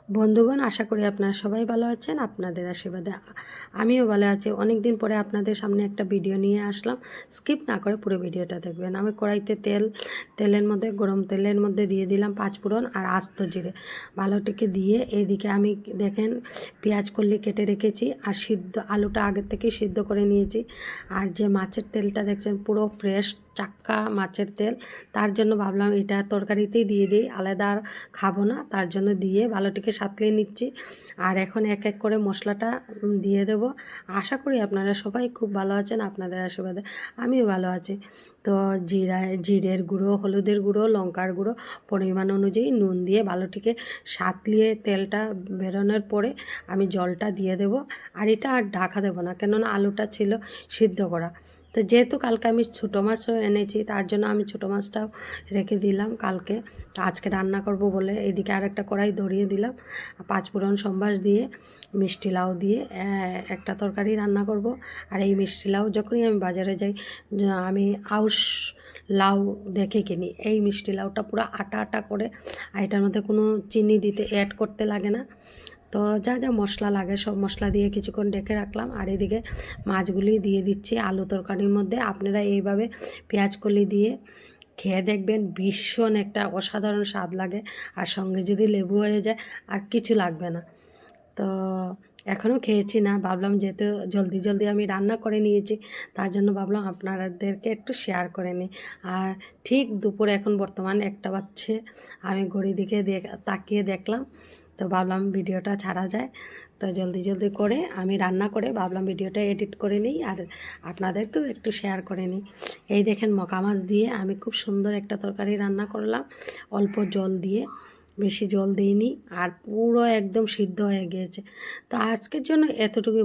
বন্ধুগণ, আশা করি আপনারা সবাই ভালো আছেন। আপনাদের আশীর্বাদে আমিও ভালো আছি। অনেক দিন পরে আপনাদের সামনে একটা ভিডিও নিয়ে আসলাম। স্কিপ না করে পুরো ভিডিওটা দেখবেন। আমি কড়াইতে তেলের মধ্যে গরম তেলের মধ্যে দিয়ে দিলাম 5 ফোড়ন আর আস্ত জিরে ভালোটিকে দিয়ে এইদিকে আমি দেখেন পেঁয়াজ কলি কেটে রেখেছি আর আলুটা আগের থেকে সিদ্ধ করে নিয়েছি। আর যে মাছের তেলটা দেখছেন পুরো ফ্রেশ চাক্কা মাছের তেল, তার জন্য ভাবলাম এটা তরকারিতেই দিয়ে দিই, আলাদা আর খাবো না, তার জন্য দিয়ে ভালোটিকে সাঁতলিয়ে নিচ্ছি। আর এখন এক এক করে মশলাটা দিয়ে দেব। আশা করি আপনারা সবাই খুব ভালো আছেন, আপনাদের আশীর্বাদে আমিও ভালো আছি। তো জিরের গুঁড়ো, হলুদের গুঁড়ো, লঙ্কার গুঁড়ো পরিমাণ অনুযায়ী নুন দিয়ে ভালোটিকে সাঁতলিয়ে তেলটা বেরোনোর পরে আমি জলটা দিয়ে দেব। আর এটা আর ঢাকা দেবো না, কেননা আলুটা ছিল সিদ্ধ করা। তো যেহেতু কালকে আমি ছোটো মাছও এনেছি, তার জন্য আমি ছোটো মাছটাও রেখে দিলাম কালকে। তো আজকে রান্না করব বলে এদিকে আর একটা কড়াই ধরিয়ে দিলাম। 5 ফোড়ন সম্বাস দিয়ে মিষ্টি লাউ দিয়ে একটা তরকারি রান্না করব। আর এই মিষ্টি লাউ যখনই আমি বাজারে যাই, আমি আউশ লাউ দেখে কিনি। এই মিষ্টি লাউটা পুরো আটা আটা করে, আর এটার মধ্যে কোনো চিনি অ্যাড করতে লাগে না। তো যা যা মশলা লাগে সব মশলা দিয়ে কিছুক্ষণ ডেকে রাখলাম। আর এদিকে মাছগুলি দিয়ে দিচ্ছি আলু তরকারির মধ্যে। আপনারা এইভাবে পেঁয়াজ কলি দিয়ে খেয়ে দেখবেন, ভীষণ একটা অসাধারণ স্বাদ লাগে। আর সঙ্গে যদি লেবু হয়ে যায় আর কিছু লাগবে না। তো এখনও খেয়েছি না, ভাবলাম যেহেতু জলদি জলদি আমি রান্না করে নিয়েছি, তার জন্য ভাবলাম আপনাদেরকে একটু শেয়ার করে নিই। আর ঠিক দুপুরে এখন বর্তমান 1টা বাজছে, আমি ঘড়ি দিকে তাকিয়ে দেখলাম। তো ভাবলাম ভিডিওটা ছাড়া যায়, তো জলদি জলদি করে আমি রান্না করে ভাবলাম ভিডিওটা এডিট করে নিই আর আপনাদেরকেও একটু শেয়ার করে নিই। এই দেখেন মকা মাছ দিয়ে আমি খুব সুন্দর একটা তরকারি রান্না করলাম, অল্প জল দিয়ে, বেশি জল দিইনি, আর পুরো একদম সিদ্ধ হয়ে গিয়েছে। তো আজকের জন্য এতটুকু।